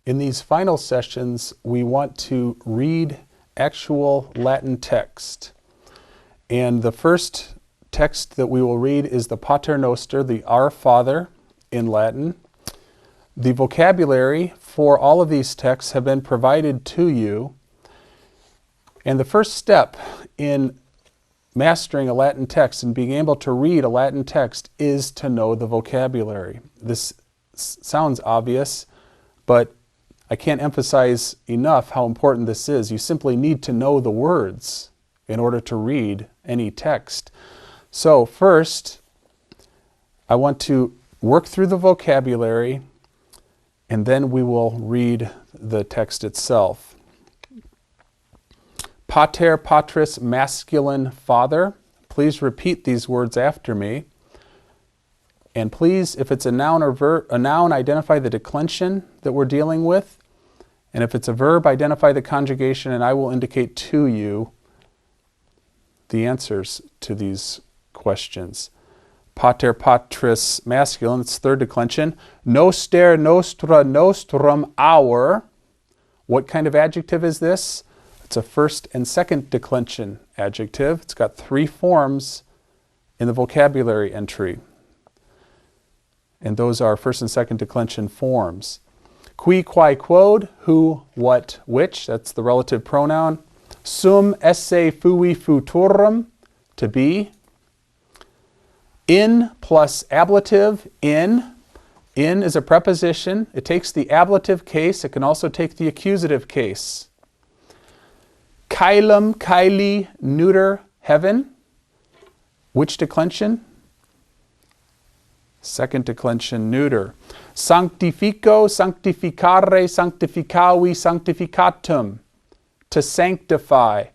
In these final sessions, we want to read actual Latin text. And the first text that we will read is the Pater Noster, the Our Father in Latin. The vocabulary for all of these texts have been provided to you. And the first step in mastering a Latin text and being able to read a Latin text is to know the vocabulary. This sounds obvious, but I can't emphasize enough how important this is. You simply need to know the words in order to read any text. So first, I want to work through the vocabulary, and then we will read the text itself. Pater, patris, masculine, father. Please repeat these words after me. And please, if it's a noun or a noun, identify the declension that we're dealing with. And if it's a verb, identify the conjugation, and I will indicate to you the answers to these questions. Pater, patris, masculine, it's third declension. Noster, nostra, nostrum, our. What kind of adjective is this? It's a first and second declension adjective. It's got three forms in the vocabulary entry. And those are first and second declension forms. Qui, quae, quod, who, what, which, that's the relative pronoun. Sum, esse, fui, futurum, to be. In plus ablative, in. In is a preposition. It takes the ablative case. It can also take the accusative case. Caelum, caeli, neuter, heaven. Which declension? Second declension, neuter. Sanctifico, sanctificare, sanctificavi, sanctificatum. To sanctify.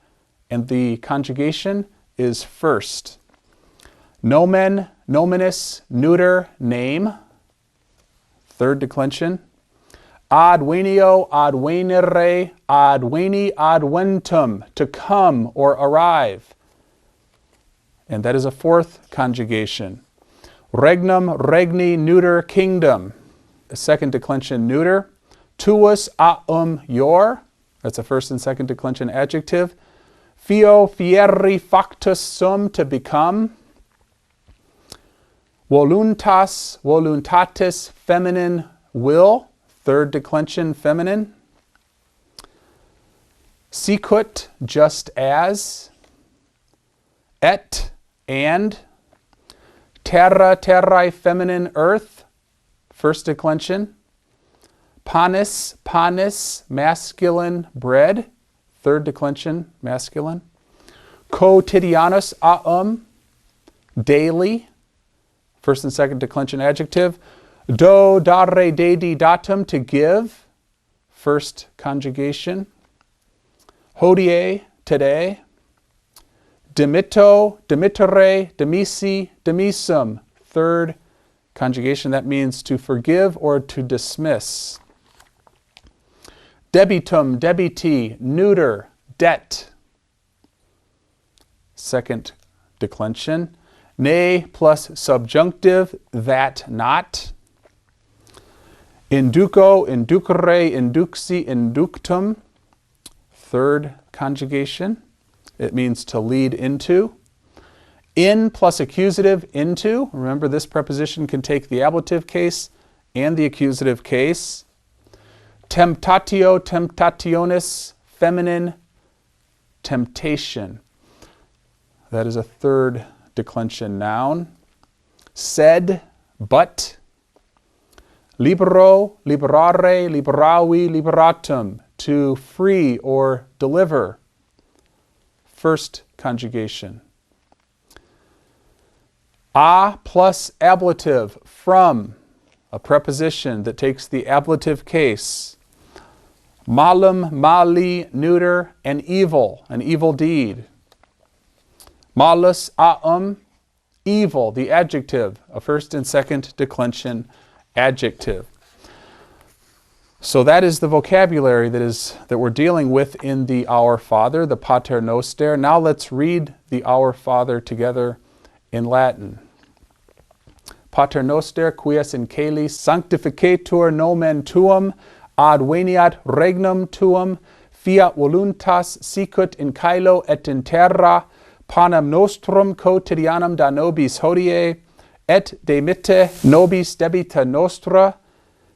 And the conjugation is first. Nomen, nominis, neuter, name. Third declension. Ad venio, ad venire, ad veni, ad ventum. To come or arrive. And that is a fourth conjugation. Regnum, regni, neuter, kingdom. A second declension, neuter. Tuus, aum, your. That's a first and second declension adjective. Fio, fieri, factus sum, to become. Voluntas, voluntatis, feminine, will. Third declension, feminine. Sicut, just as. Et, and. Terra, terrae, feminine, earth, first declension. Panis, panis, masculine, bread, third declension, masculine. Quotidianus, aum, daily, first and second declension adjective. Do, dare, dedi, datum, to give, first conjugation. Hodie, today. Dimitto, dimittere, demisi, demissum. Third conjugation, that means to forgive or to dismiss. Debitum, debiti, neuter, debt. Second declension. Ne plus subjunctive, that not. Induco, inducere, induxi, inductum. Third conjugation. It means to lead into. In plus accusative, into. Remember, this preposition can take the ablative case and the accusative case. Temptatio, temptationis, feminine, temptation. That is a third declension noun. Sed, but. Libero, liberare, liberavi, liberatum, to free or deliver. First conjugation. A plus ablative, from, a preposition that takes the ablative case. Malum, mali, neuter, an evil deed. Malus, aum, evil, the adjective, a first and second declension adjective. So that is the vocabulary that we're dealing with in the Our Father, the Pater Noster. Now let's read the Our Father together in Latin. Pater Noster, qui es in caelis, sanctificetur nomen tuum, ad veniat regnum tuum, fiat voluntas sicut in caelo et in terra, panem nostrum quotidianum da nobis hodie, et demitte nobis debita nostra,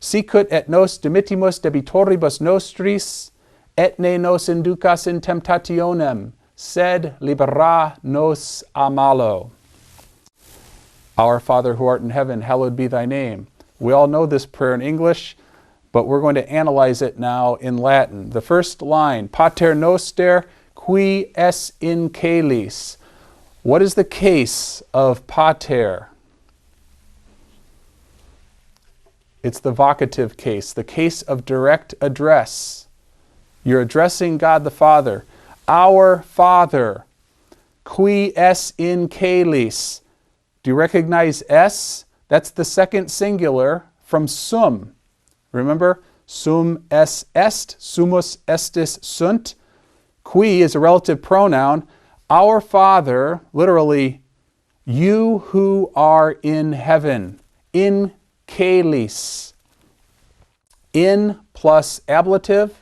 sicut et nos dimittimus debitoribus nostris, et ne nos inducas in temptationem, sed libera nos a malo. Our Father who art in heaven, hallowed be thy name. We all know this prayer in English, but we're going to analyze it now in Latin. The first line, Pater Noster, qui es in caelis. What is the case of pater? It's the vocative case, the case of direct address. You're addressing God the Father. Our Father, qui es in caelis. Do you recognize es? That's the second singular from sum. Remember, sum es est, sumus estis sunt. Qui is a relative pronoun. Our Father, literally, you who are in heaven, in caelis. In plus ablative.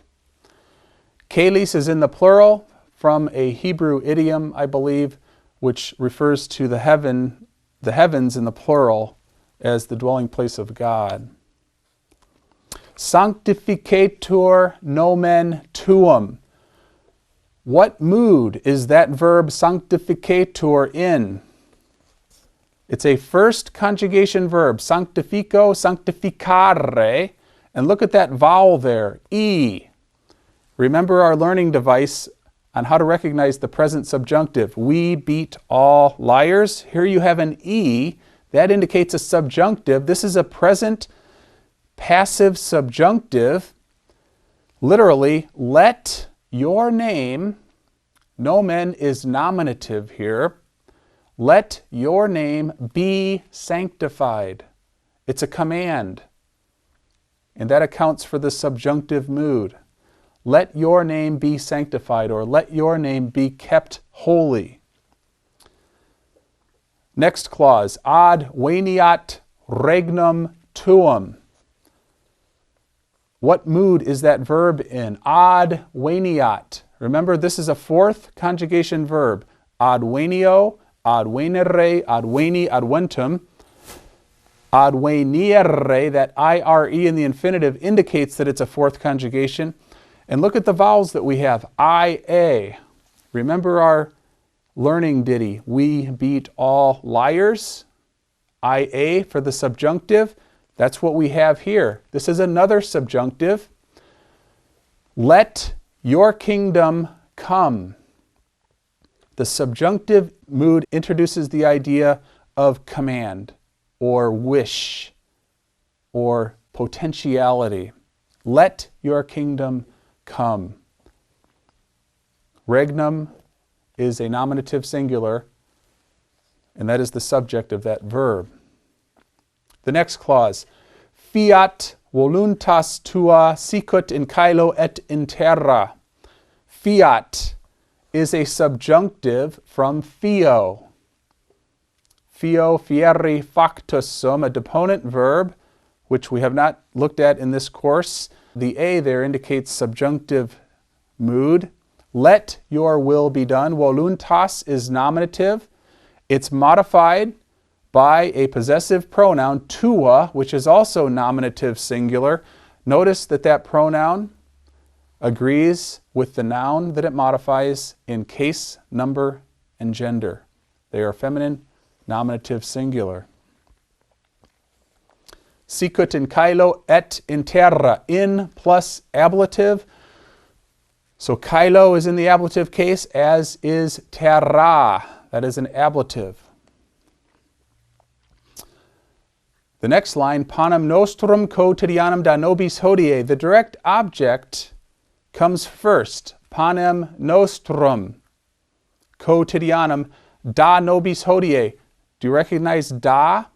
Caelis is in the plural from a Hebrew idiom, I believe, which refers to the heavens in the plural as the dwelling place of God. Sanctificator nomen tuum. What mood is that verb sanctificator in? It's a first conjugation verb, sanctifico, sanctificare, and look at that vowel there, E. Remember our learning device on how to recognize the present subjunctive. We beat all liars. Here you have an E. That indicates a subjunctive. This is a present passive subjunctive. Literally, let your name, nomen is nominative here, let your name be sanctified. It's a command. And that accounts for the subjunctive mood. Let your name be sanctified, or let your name be kept holy. Next clause, ad veniat regnum tuum. What mood is that verb in? Ad veniat. Remember, this is a fourth conjugation verb. Ad venio, ad venere, ad veni, ad ventum. Ad venire, that ire in the infinitive indicates that it's a fourth conjugation. And look at the vowels that we have. I-A. Remember our learning ditty. We beat all liars. I-A for the subjunctive. That's what we have here. This is another subjunctive. Let your kingdom come. The subjunctive mood introduces the idea of command, or wish, or potentiality. Let your kingdom come. Regnum is a nominative singular, and that is the subject of that verb. The next clause, fiat voluntas tua sicut in caelo et in terra. Fiat is a subjunctive from fio. Fio, fieri, factus sum, a deponent verb, which we have not looked at in this course. The A there indicates subjunctive mood. Let your will be done. Voluntas is nominative. It's modified by a possessive pronoun, tua, which is also nominative singular. Notice that that pronoun agrees with the noun that it modifies in case, number, and gender. They are feminine, nominative singular. Sicut in caelo et in terra. In plus ablative. So caelo is in the ablative case, as is terra. That is an ablative. The next line, panem nostrum quotidianum da nobis hodie. The direct object comes first. Panem nostrum quotidianum da nobis hodie. Do you recognize da?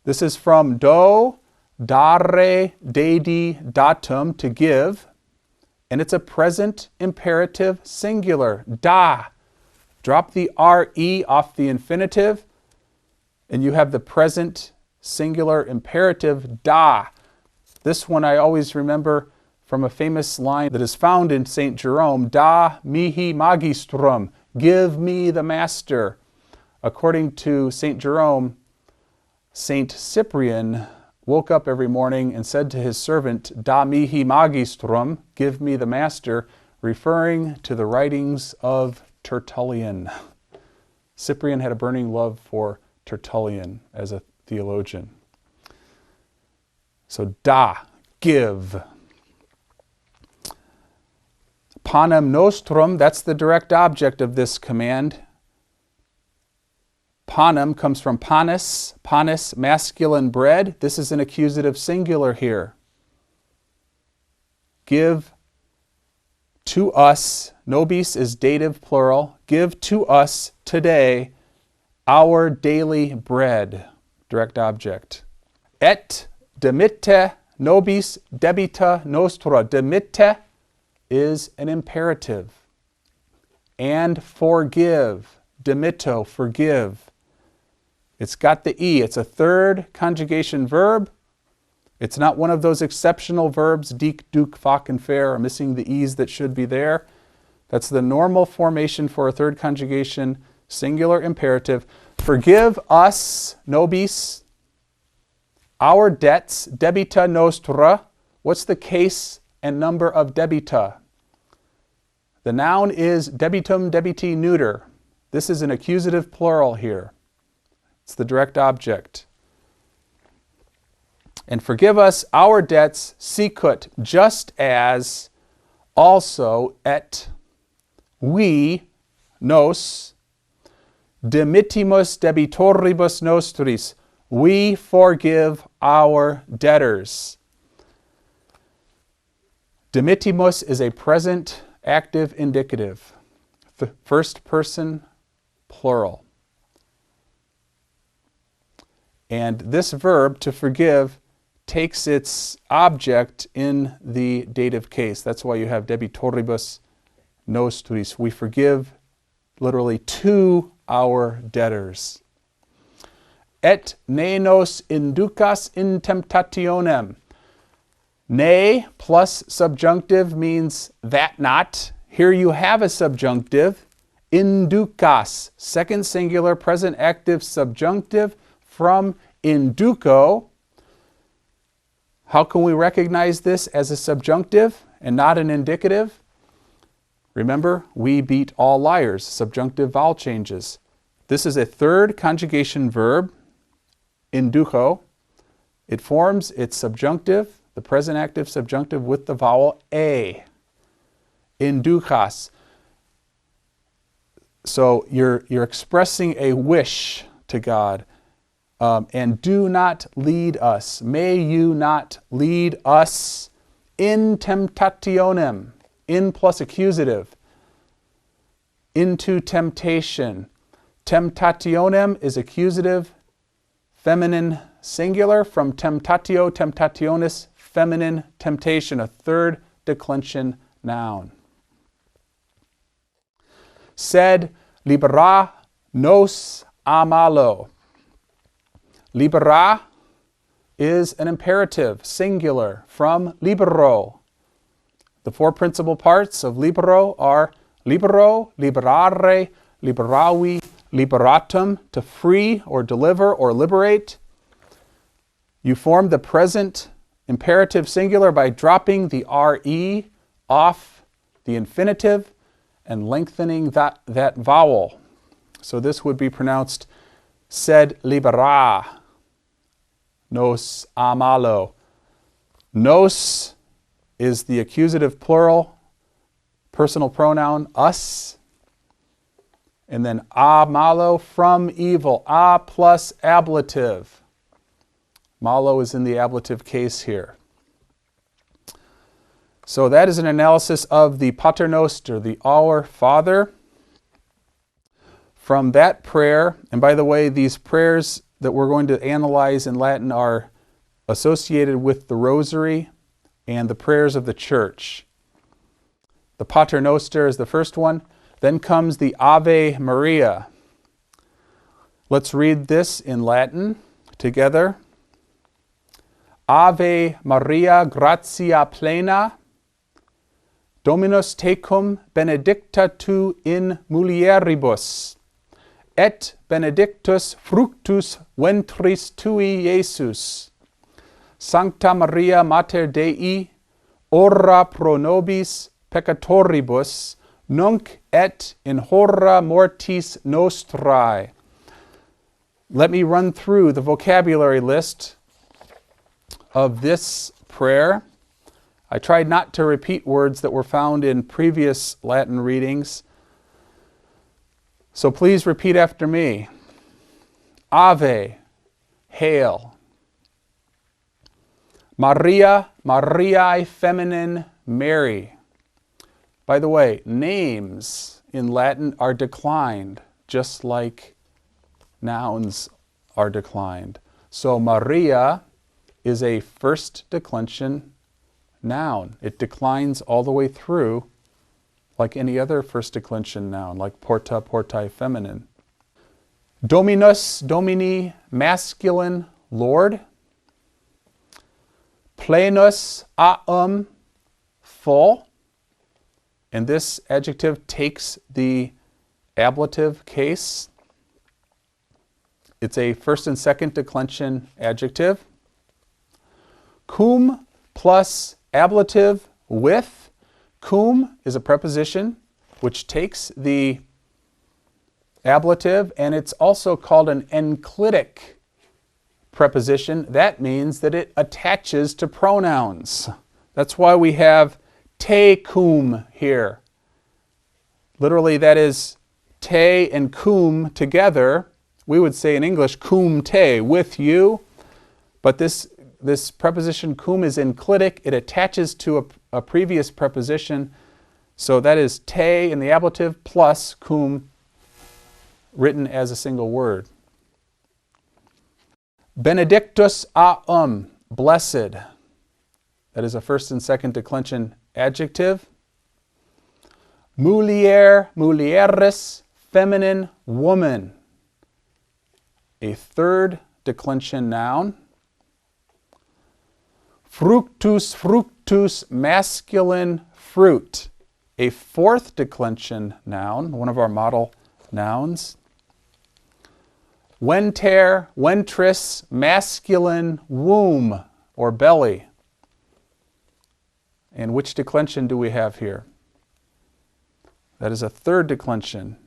This is from do, dare, dedi, datum, to give. And it's a present imperative singular. Da. Drop the re off the infinitive, and you have the present singular imperative da. This one I always remember from a famous line that is found in St. Jerome, Da mihi magistrum, give me the master. According to St. Jerome, St. Cyprian woke up every morning and said to his servant, Da mihi magistrum, give me the master, referring to the writings of Tertullian. Cyprian had a burning love for Tertullian as a theologian. So da, give. Panem nostrum, that's the direct object of this command. Panem comes from panis, panis, masculine bread. This is an accusative singular here. Give to us, nobis is dative plural, give to us today our daily bread, direct object. Et dimitte nobis debita nostra. Dimitte is an imperative. And forgive, dimitto, forgive. It's got the E. It's a third conjugation verb. It's not one of those exceptional verbs, dic, duc, fac, and fair, missing the E's that should be there. That's the normal formation for a third conjugation, singular imperative. Forgive us, nobis, our debts, debita nostra. What's the case and number of debita? The noun is debitum, debiti, neuter. This is an accusative plural here. It's the direct object. And forgive us our debts, sicut, just as also et we, nos, dimittimus debitoribus nostris, we forgive our debtors. Dimittimus is a present active indicative, first person plural. And this verb, to forgive, takes its object in the dative case. That's why you have debitoribus nostris. We forgive literally to our debtors. Et ne nos inducas in temptationem. Ne plus subjunctive means that not. Here you have a subjunctive. Inducas, second singular, present active subjunctive from induco. How can we recognize this as a subjunctive and not an indicative? Remember, we beat all liars, subjunctive vowel changes. This is a third conjugation verb, induco. It forms its subjunctive, the present active subjunctive, with the vowel a. Inducas. So you're expressing a wish to God. And do not lead us. May you not lead us in temptationem. In plus accusative. Into temptation. Temptationem is accusative, feminine singular, from temptatio, temptationis, feminine temptation, a third declension noun. Sed libera nos a malo. Libera is an imperative, singular, from libero. The four principal parts of libero are libero, liberare, liberavi, liberatum, to free or deliver or liberate. You form the present imperative singular by dropping the re off the infinitive and lengthening that vowel. So this would be pronounced sed libera nos a malo. Nos is the accusative plural, personal pronoun, us. And then a malo, from evil. A plus ablative. Malo is in the ablative case here. So that is an analysis of the Pater Noster, the Our Father. From that prayer, and by the way, these prayers that we're going to analyze in Latin are associated with the Rosary and the prayers of the Church. The Pater Noster is the first one. Then comes the Ave Maria. Let's read this in Latin together. Ave Maria, gratia plena, Dominus tecum, benedicta tu in mulieribus, et benedictus fructus ventris tui, Iesus. Sancta Maria, Mater Dei, ora pro nobis peccatoribus, nunc et in hora mortis nostrae. Let me run through the vocabulary list of this prayer. I tried not to repeat words that were found in previous Latin readings. So please repeat after me. Ave, hail. Maria, Mariae feminine, Mary. By the way, names in Latin are declined, just like nouns are declined. So Maria is a first declension noun. It declines all the way through like any other first declension noun, like porta, portae, feminine. Dominus, Domini, masculine, Lord. Plenus, aum, full. And this adjective takes the ablative case. It's a first and second declension adjective. Cum plus ablative with. Cum is a preposition which takes the ablative, and it's also called an enclitic preposition. That means that it attaches to pronouns. That's why we have te cum here. Literally, that is te and cum together. We would say in English, cum te, with you. But this preposition cum is enclitic. It attaches to a previous preposition. So that is te in the ablative plus cum written as a single word. Benedictus aum, blessed. That is a first and second declension adjective. Mulier, mulieris, feminine, woman. A third declension noun. Fructus, fructus, masculine, fruit. A fourth declension noun, one of our model nouns. Venter, ventris, masculine, womb or belly. And which declension do we have here? That is a third declension.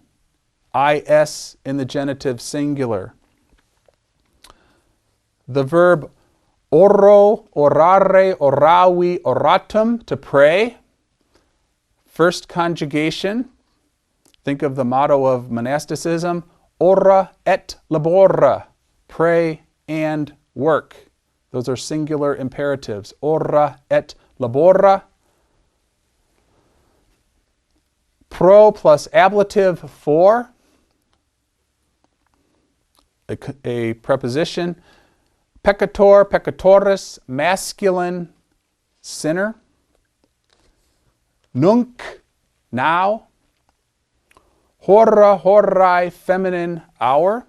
is in the genitive singular. The verb oro, orare, oravi, oratum, to pray. First conjugation. Think of the motto of monasticism. Ora et labora, pray and work. Those are singular imperatives. Ora et labora. Pro plus ablative for, a preposition. Peccator, peccatoris, masculine, sinner. Nunc, now. Hora, horae, feminine, hour.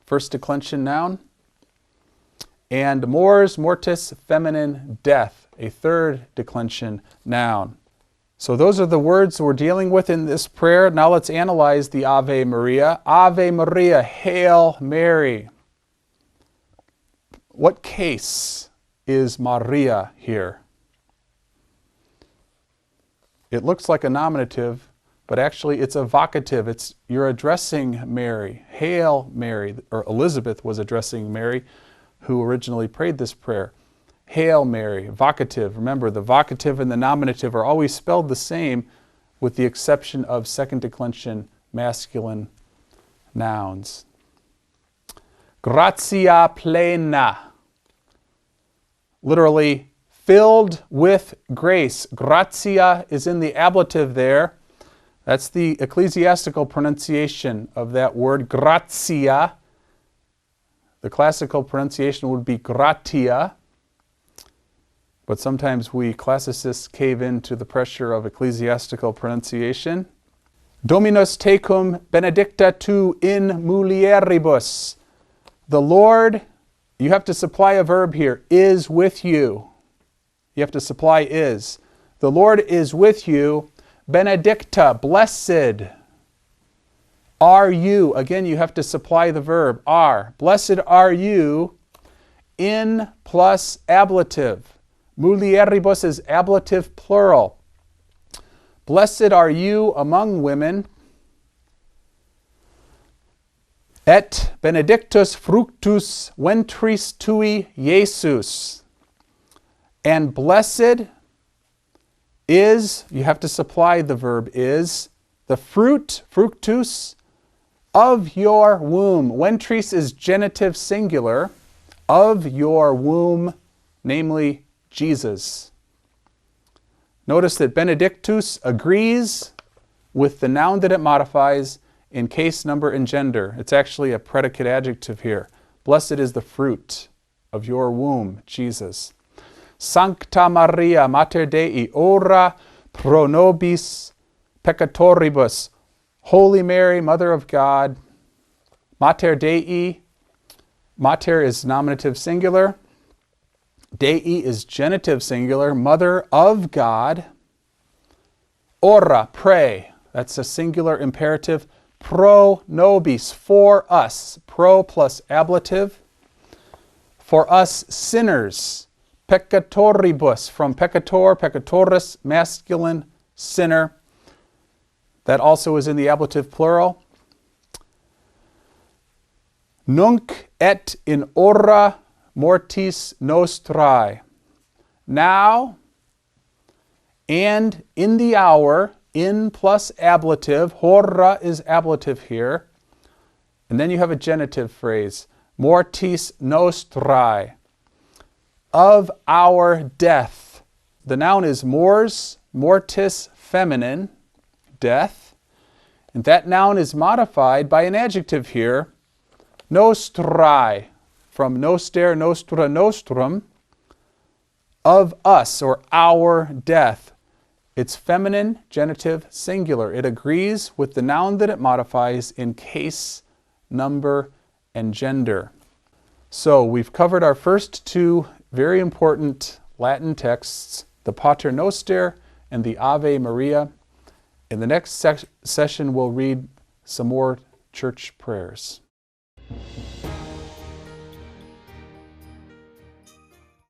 First declension noun. And mors, mortis, feminine, death. A third declension noun. So those are the words we're dealing with in this prayer. Now let's analyze the Ave Maria. Ave Maria, Hail Mary. What case is Maria here? It looks like a nominative, but actually it's a vocative. You're addressing Mary. Hail Mary, or Elizabeth was addressing Mary, who originally prayed this prayer. Hail Mary, vocative. Remember, the vocative and the nominative are always spelled the same, with the exception of second declension masculine nouns. Gratia plena. Literally, filled with grace. Gratia is in the ablative there. That's the ecclesiastical pronunciation of that word, gratia. The classical pronunciation would be gratia. But sometimes we classicists cave into the pressure of ecclesiastical pronunciation. Dominus tecum benedicta tu in mulieribus. The Lord You have to supply a verb here. Is with you. You have to supply is. The Lord is with you. Benedicta, blessed are you. Again, you have to supply the verb, are. Blessed are you, in plus ablative. Mulieribus is ablative plural. Blessed are you among women. Et benedictus fructus ventris tui, Jesus. And blessed is, you have to supply the verb is, the fruit, fructus, of your womb. Ventris is genitive singular, of your womb, namely Jesus. Notice that benedictus agrees with the noun that it modifies in case, number, and gender. It's actually a predicate adjective here. Blessed is the fruit of your womb, Jesus. Sancta Maria, Mater Dei, ora pro nobis peccatoribus. Holy Mary, Mother of God. Mater Dei. Mater is nominative singular. Dei is genitive singular. Mother of God. Ora, pray. That's a singular imperative. Pro nobis, for us. Pro plus ablative. For us sinners. Peccatoribus, from peccator, peccatoris, masculine, sinner. That also is in the ablative plural. Nunc et in hora mortis nostrae. Now and in the hour, in plus ablative, hora is ablative here. And then you have a genitive phrase, mortis nostrae, of our death. The noun is mors, mortis, feminine, death. And that noun is modified by an adjective here, nostrae, from noster, nostra, nostrum, of us, or our death. It's feminine, genitive, singular. It agrees with the noun that it modifies in case, number, and gender. So we've covered our first two very important Latin texts, the Pater Noster and the Ave Maria. In the next session, we'll read some more church prayers.